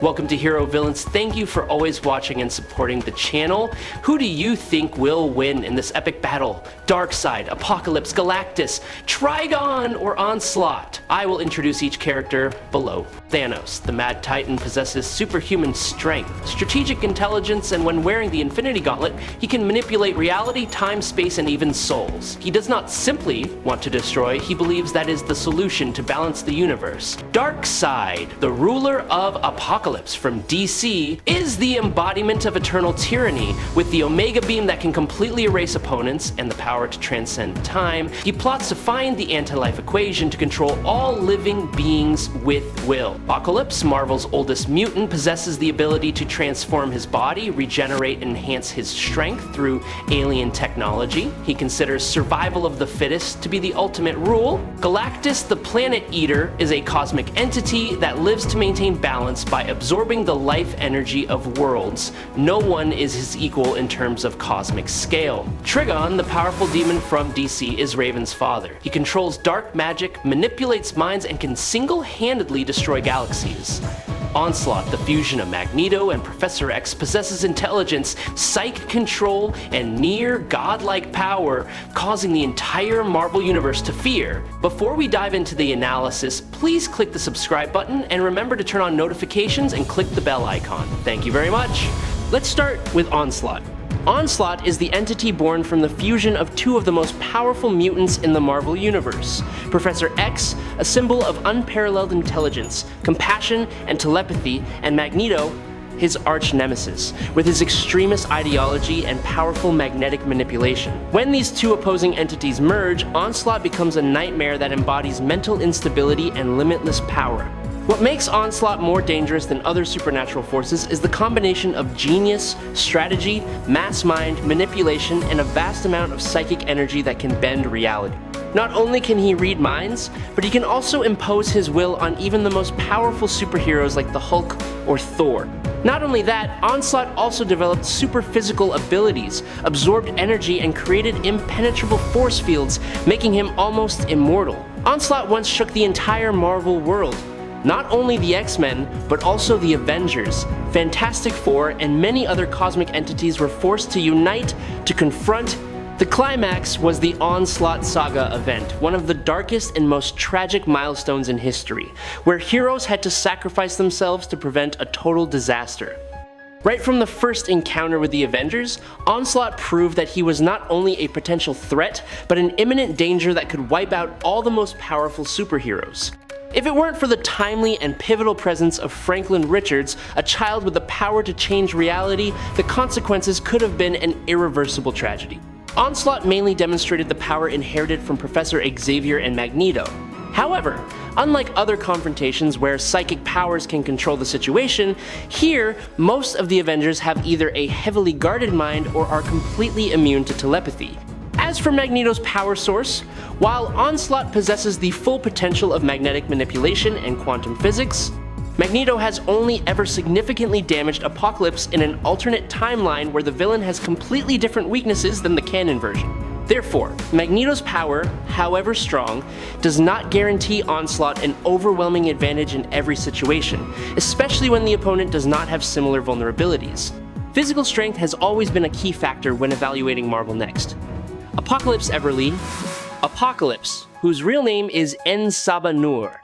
Welcome to Hero Villains. Thank you for always watching and supporting the channel. Who do you think will win in this epic battle? Darkseid, Apokolips, Galactus, Trigon, or Onslaught? I will introduce each character below. Thanos, the Mad Titan, possesses superhuman strength, strategic intelligence, and when wearing the Infinity Gauntlet, he can manipulate reality, time, space, and even souls. He does not simply want to destroy, he believes that is the solution to balance the universe. Darkseid, the ruler of Apokolips from DC, is the embodiment of eternal tyranny. With the Omega Beam that can completely erase opponents and the power to transcend time, he plots to find the anti-life equation to control all living beings with will. Apokolips, Marvel's oldest mutant, possesses the ability to transform his body, regenerate and enhance his strength through alien technology. He considers survival of the fittest to be the ultimate rule. Galactus, the Planet Eater, is a cosmic entity that lives to maintain balance by absorbing the life energy of worlds. No one is his equal in terms of cosmic scale. Trigon, the powerful demon from DC, is Raven's father. He controls dark magic, manipulates minds, and can single-handedly destroy galaxies. Onslaught, the fusion of Magneto and Professor X, possesses intelligence, psychic control, and near godlike power, causing the entire Marvel Universe to fear. Before we dive into the analysis, please click the subscribe button and remember to turn on notifications and click the bell icon. Thank you very much. Let's start with Onslaught. Onslaught is the entity born from the fusion of two of the most powerful mutants in the Marvel Universe. Professor X, a symbol of unparalleled intelligence, compassion, and telepathy, and Magneto, his arch-nemesis, with his extremist ideology and powerful magnetic manipulation. When these two opposing entities merge, Onslaught becomes a nightmare that embodies mental instability and limitless power. What makes Onslaught more dangerous than other supernatural forces is the combination of genius, strategy, mass mind, manipulation, and a vast amount of psychic energy that can bend reality. Not only can he read minds, but he can also impose his will on even the most powerful superheroes like the Hulk or Thor. Not only that, Onslaught also developed super physical abilities, absorbed energy, and created impenetrable force fields, making him almost immortal. Onslaught once shook the entire Marvel world. Not only the X-Men, but also the Avengers, Fantastic Four, and many other cosmic entities were forced to unite to confront. The climax was the Onslaught Saga event, one of the darkest and most tragic milestones in history, where heroes had to sacrifice themselves to prevent a total disaster. Right from the first encounter with the Avengers, Onslaught proved that he was not only a potential threat, but an imminent danger that could wipe out all the most powerful superheroes. If it weren't for the timely and pivotal presence of Franklin Richards, a child with the power to change reality, the consequences could have been an irreversible tragedy. Onslaught mainly demonstrated the power inherited from Professor Xavier and Magneto. However, unlike other confrontations where psychic powers can control the situation, here, most of the Avengers have either a heavily guarded mind or are completely immune to telepathy. As for Magneto's power source, while Onslaught possesses the full potential of magnetic manipulation and quantum physics, Magneto has only ever significantly damaged Apokolips in an alternate timeline where the villain has completely different weaknesses than the canon version. Therefore, Magneto's power, however strong, does not guarantee Onslaught an overwhelming advantage in every situation, especially when the opponent does not have similar vulnerabilities. Physical strength has always been a key factor when evaluating Marvel Next. Apokolips, whose real name is En-Sabah-Nur,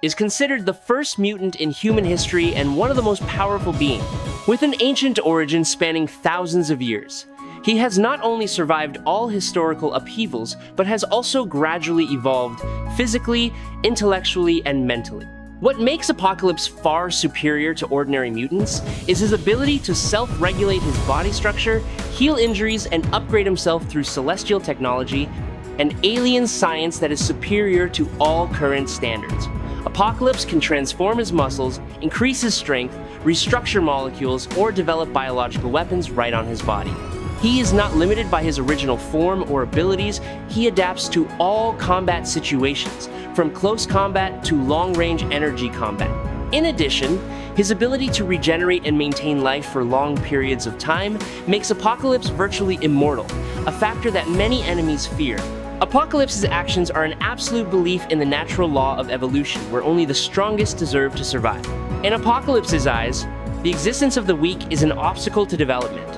is considered the first mutant in human history and one of the most powerful beings. With an ancient origin spanning thousands of years, he has not only survived all historical upheavals, but has also gradually evolved physically, intellectually, and mentally. What makes Apokolips far superior to ordinary mutants is his ability to self-regulate his body structure, heal injuries, and upgrade himself through celestial technology and alien science that is superior to all current standards. Apokolips can transform his muscles, increase his strength, restructure molecules, or develop biological weapons right on his body. He is not limited by his original form or abilities. He adapts to all combat situations, from close combat to long-range energy combat. In addition, his ability to regenerate and maintain life for long periods of time makes Apokolips virtually immortal, a factor that many enemies fear. Apokolips's actions are an absolute belief in the natural law of evolution, where only the strongest deserve to survive. In Apokolips's eyes, the existence of the weak is an obstacle to development,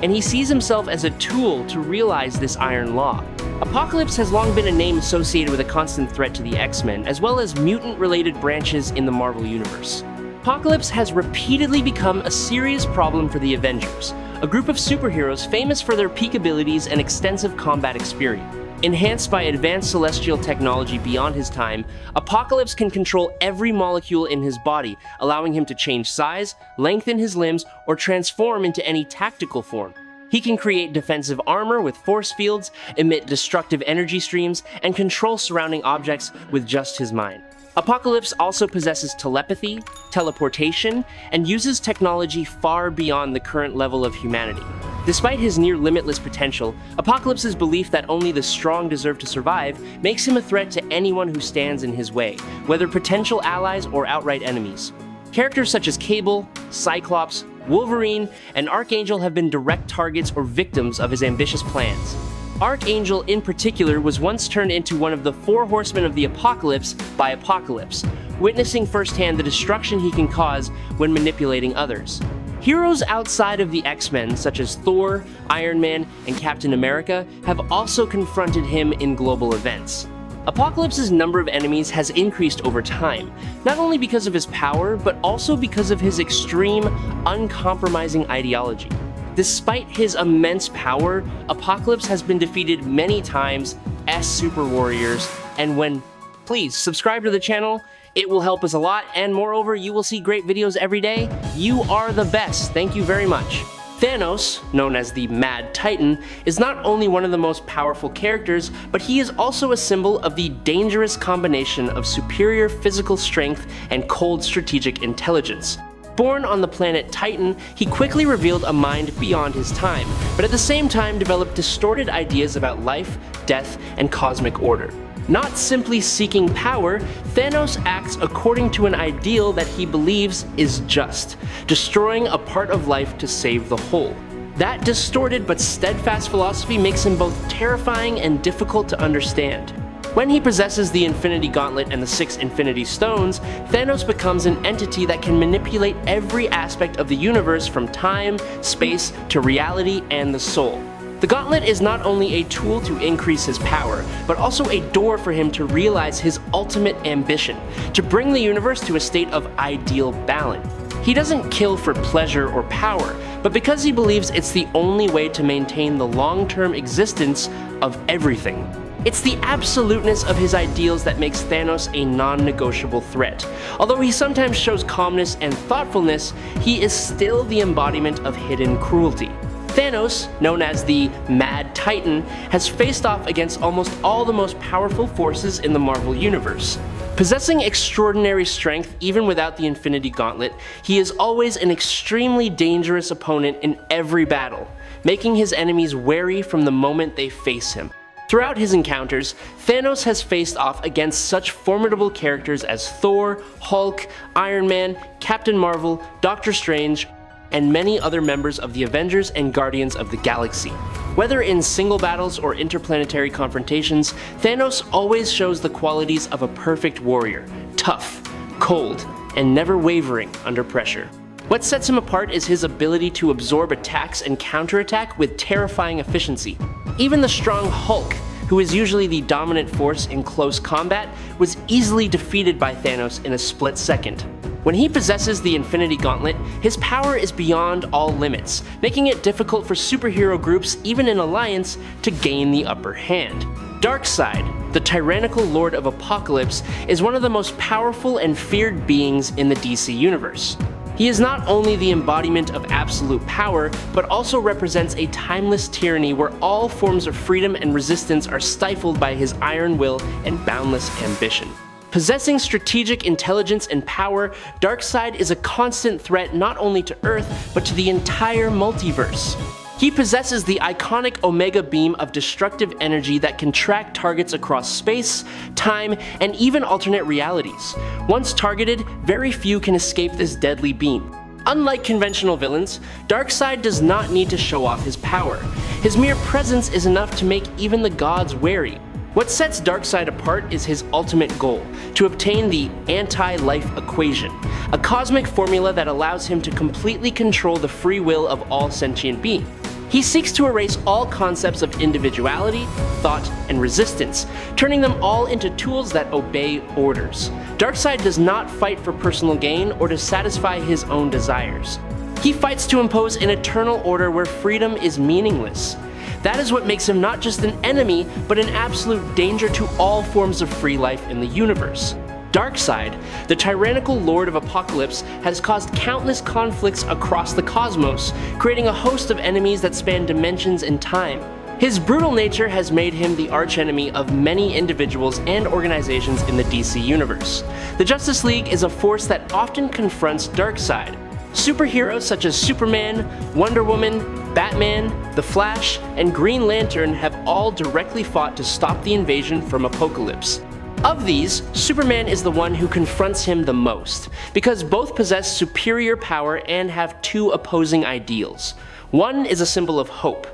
and he sees himself as a tool to realize this iron law. Apokolips has long been a name associated with a constant threat to the X-Men, as well as mutant-related branches in the Marvel Universe. Apokolips has repeatedly become a serious problem for the Avengers, a group of superheroes famous for their peak abilities and extensive combat experience. Enhanced by advanced celestial technology beyond his time, Apokolips can control every molecule in his body, allowing him to change size, lengthen his limbs, or transform into any tactical form. He can create defensive armor with force fields, emit destructive energy streams, and control surrounding objects with just his mind. Apokolips also possesses telepathy, teleportation, and uses technology far beyond the current level of humanity. Despite his near-limitless potential, Apokolips's belief that only the strong deserve to survive makes him a threat to anyone who stands in his way, whether potential allies or outright enemies. Characters such as Cable, Cyclops, Wolverine, and Archangel have been direct targets or victims of his ambitious plans. Archangel, in particular, was once turned into one of the 4 horsemen of the Apokolips by Apokolips, witnessing firsthand the destruction he can cause when manipulating others. Heroes outside of the X-Men, such as Thor, Iron Man, and Captain America, have also confronted him in global events. Apokolips's number of enemies has increased over time, not only because of his power, but also because of his extreme, uncompromising ideology. Despite his immense power, Apokolips has been defeated many times as super warriors, and please subscribe to the channel. It will help us a lot, and moreover, you will see great videos every day. You are the best. Thank you very much. Thanos, known as the Mad Titan, is not only one of the most powerful characters, but he is also a symbol of the dangerous combination of superior physical strength and cold strategic intelligence. Born on the planet Titan, he quickly revealed a mind beyond his time, but at the same time developed distorted ideas about life, death, and cosmic order. Not simply seeking power, Thanos acts according to an ideal that he believes is just, destroying a part of life to save the whole. That distorted but steadfast philosophy makes him both terrifying and difficult to understand. When he possesses the Infinity Gauntlet and the 6 Infinity Stones, Thanos becomes an entity that can manipulate every aspect of the universe from time, space, to reality and the soul. The Gauntlet is not only a tool to increase his power, but also a door for him to realize his ultimate ambition, to bring the universe to a state of ideal balance. He doesn't kill for pleasure or power, but because he believes it's the only way to maintain the long-term existence of everything. It's the absoluteness of his ideals that makes Thanos a non-negotiable threat. Although he sometimes shows calmness and thoughtfulness, he is still the embodiment of hidden cruelty. Thanos, known as the Mad Titan, has faced off against almost all the most powerful forces in the Marvel Universe. Possessing extraordinary strength even without the Infinity Gauntlet, he is always an extremely dangerous opponent in every battle, making his enemies wary from the moment they face him. Throughout his encounters, Thanos has faced off against such formidable characters as Thor, Hulk, Iron Man, Captain Marvel, Doctor Strange, and many other members of the Avengers and Guardians of the Galaxy. Whether in single battles or interplanetary confrontations, Thanos always shows the qualities of a perfect warrior: tough, cold, and never wavering under pressure. What sets him apart is his ability to absorb attacks and counterattack with terrifying efficiency. Even the strong Hulk, who is usually the dominant force in close combat, was easily defeated by Thanos in a split second. When he possesses the Infinity Gauntlet, his power is beyond all limits, making it difficult for superhero groups, even in alliance, to gain the upper hand. Darkseid, the tyrannical lord of Apokolips, is one of the most powerful and feared beings in the DC universe. He is not only the embodiment of absolute power, but also represents a timeless tyranny where all forms of freedom and resistance are stifled by his iron will and boundless ambition. Possessing strategic intelligence and power, Darkseid is a constant threat not only to Earth, but to the entire multiverse. He possesses the iconic Omega Beam of destructive energy that can track targets across space, time, and even alternate realities. Once targeted, very few can escape this deadly beam. Unlike conventional villains, Darkseid does not need to show off his power. His mere presence is enough to make even the gods wary. What sets Darkseid apart is his ultimate goal, to obtain the anti-life equation, a cosmic formula that allows him to completely control the free will of all sentient beings. He seeks to erase all concepts of individuality, thought, and resistance, turning them all into tools that obey orders. Darkseid does not fight for personal gain or to satisfy his own desires. He fights to impose an eternal order where freedom is meaningless. That is what makes him not just an enemy, but an absolute danger to all forms of free life in the universe. Darkseid, the tyrannical lord of Apokolips, has caused countless conflicts across the cosmos, creating a host of enemies that span dimensions and time. His brutal nature has made him the archenemy of many individuals and organizations in the DC universe. The Justice League is a force that often confronts Darkseid. Superheroes such as Superman, Wonder Woman, Batman, The Flash, and Green Lantern have all directly fought to stop the invasion from Apokolips. Of these, Superman is the one who confronts him the most, because both possess superior power and have two opposing ideals. One is a symbol of hope.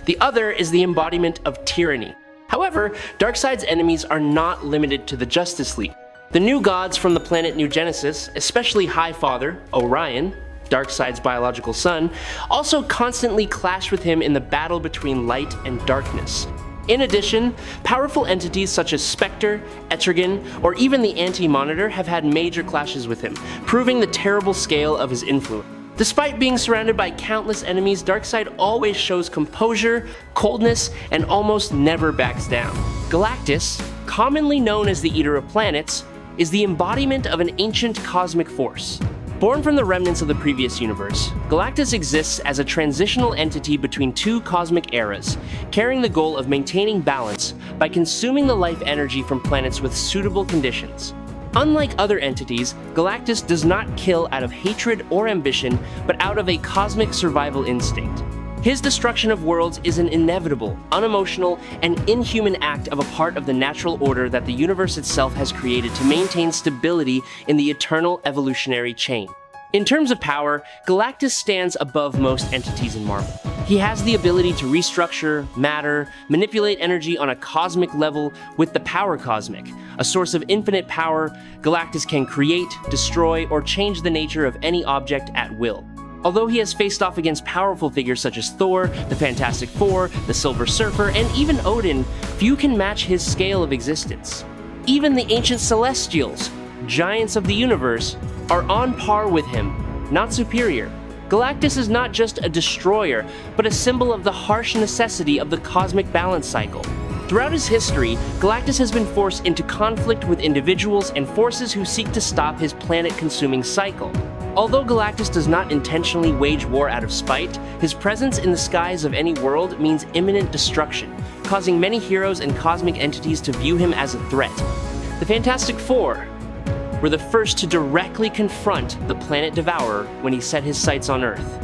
The other is the embodiment of tyranny. However, Darkseid's enemies are not limited to the Justice League. The new gods from the planet New Genesis, especially Highfather, Orion, Darkseid's biological son, also constantly clash with him in the battle between light and darkness. In addition, powerful entities such as Spectre, Etrigan, or even the Anti-Monitor have had major clashes with him, proving the terrible scale of his influence. Despite being surrounded by countless enemies, Darkseid always shows composure, coldness, and almost never backs down. Galactus, commonly known as the Eater of Planets, is the embodiment of an ancient cosmic force. Born from the remnants of the previous universe, Galactus exists as a transitional entity between two cosmic eras, carrying the goal of maintaining balance by consuming the life energy from planets with suitable conditions. Unlike other entities, Galactus does not kill out of hatred or ambition, but out of a cosmic survival instinct. His destruction of worlds is an inevitable, unemotional, and inhuman act of a part of the natural order that the universe itself has created to maintain stability in the eternal evolutionary chain. In terms of power, Galactus stands above most entities in Marvel. He has the ability to restructure matter, manipulate energy on a cosmic level with the Power Cosmic, a source of infinite power. Galactus can create, destroy, or change the nature of any object at will. Although he has faced off against powerful figures such as Thor, the Fantastic Four, the Silver Surfer, and even Odin, few can match his scale of existence. Even the ancient Celestials, giants of the universe, are on par with him, not superior. Galactus is not just a destroyer, but a symbol of the harsh necessity of the cosmic balance cycle. Throughout his history, Galactus has been forced into conflict with individuals and forces who seek to stop his planet-consuming cycle. Although Galactus does not intentionally wage war out of spite, his presence in the skies of any world means imminent destruction, causing many heroes and cosmic entities to view him as a threat. The Fantastic Four were the first to directly confront the Planet Devourer when he set his sights on Earth.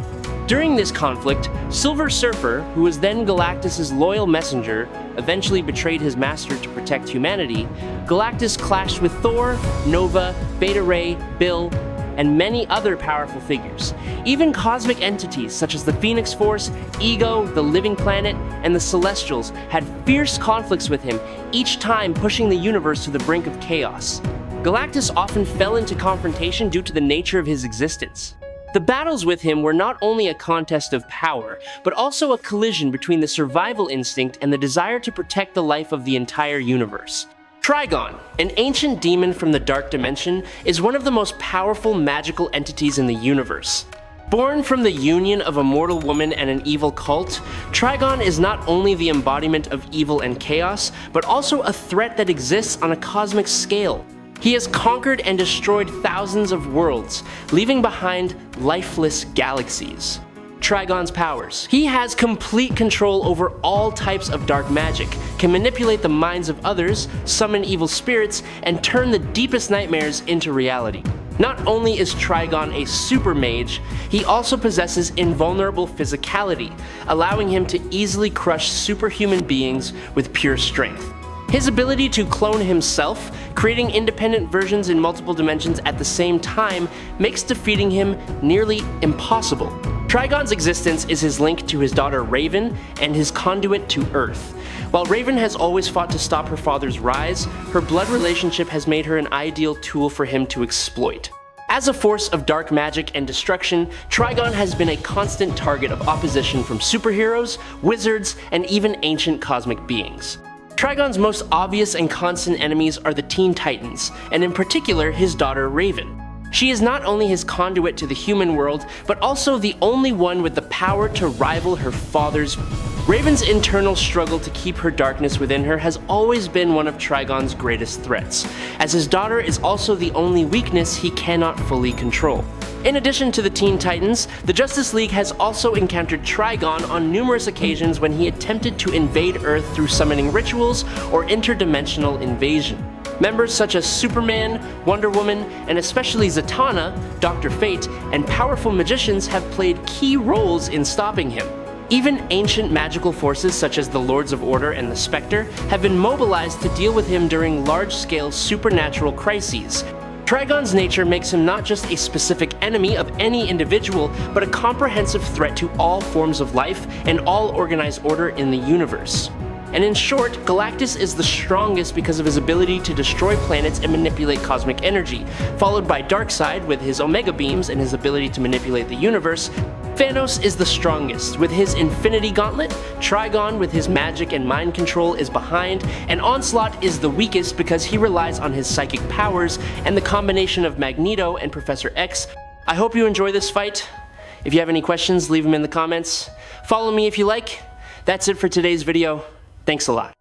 During this conflict, Silver Surfer, who was then Galactus' loyal messenger, eventually betrayed his master to protect humanity. Galactus clashed with Thor, Nova, Beta Ray, Bill, and many other powerful figures. Even cosmic entities such as the Phoenix Force, Ego, the Living Planet, and the Celestials had fierce conflicts with him, each time pushing the universe to the brink of chaos. Galactus often fell into confrontation due to the nature of his existence. The battles with him were not only a contest of power, but also a collision between the survival instinct and the desire to protect the life of the entire universe. Trigon, an ancient demon from the Dark Dimension, is one of the most powerful magical entities in the universe. Born from the union of a mortal woman and an evil cult, Trigon is not only the embodiment of evil and chaos, but also a threat that exists on a cosmic scale. He has conquered and destroyed thousands of worlds, leaving behind lifeless galaxies. Trigon's powers. He has complete control over all types of dark magic, can manipulate the minds of others, summon evil spirits, and turn the deepest nightmares into reality. Not only is Trigon a super mage, he also possesses invulnerable physicality, allowing him to easily crush superhuman beings with pure strength. His ability to clone himself, creating independent versions in multiple dimensions at the same time, makes defeating him nearly impossible. Trigon's existence is his link to his daughter Raven and his conduit to Earth. While Raven has always fought to stop her father's rise, her blood relationship has made her an ideal tool for him to exploit. As a force of dark magic and destruction, Trigon has been a constant target of opposition from superheroes, wizards, and even ancient cosmic beings. Trigon's most obvious and constant enemies are the Teen Titans, and in particular his daughter Raven. She is not only his conduit to the human world, but also the only one with the power to rival her father's. Raven's internal struggle to keep her darkness within her has always been one of Trigon's greatest threats, as his daughter is also the only weakness he cannot fully control. In addition to the Teen Titans, the Justice League has also encountered Trigon on numerous occasions when he attempted to invade Earth through summoning rituals or interdimensional invasion. Members such as Superman, Wonder Woman, and especially Zatanna, Dr. Fate, and powerful magicians have played key roles in stopping him. Even ancient magical forces such as the Lords of Order and the Spectre have been mobilized to deal with him during large-scale supernatural crises. Trigon's nature makes him not just a specific enemy of any individual, but a comprehensive threat to all forms of life and all organized order in the universe. And in short, Galactus is the strongest because of his ability to destroy planets and manipulate cosmic energy, followed by Darkseid with his Omega Beams and his ability to manipulate the universe. Thanos is the strongest, with his Infinity Gauntlet. Trigon with his magic and mind control is behind, and Onslaught is the weakest because he relies on his psychic powers and the combination of Magneto and Professor X. I hope you enjoy this fight. If you have any questions, leave them in the comments. Follow me if you like. That's it for today's video. Thanks a lot.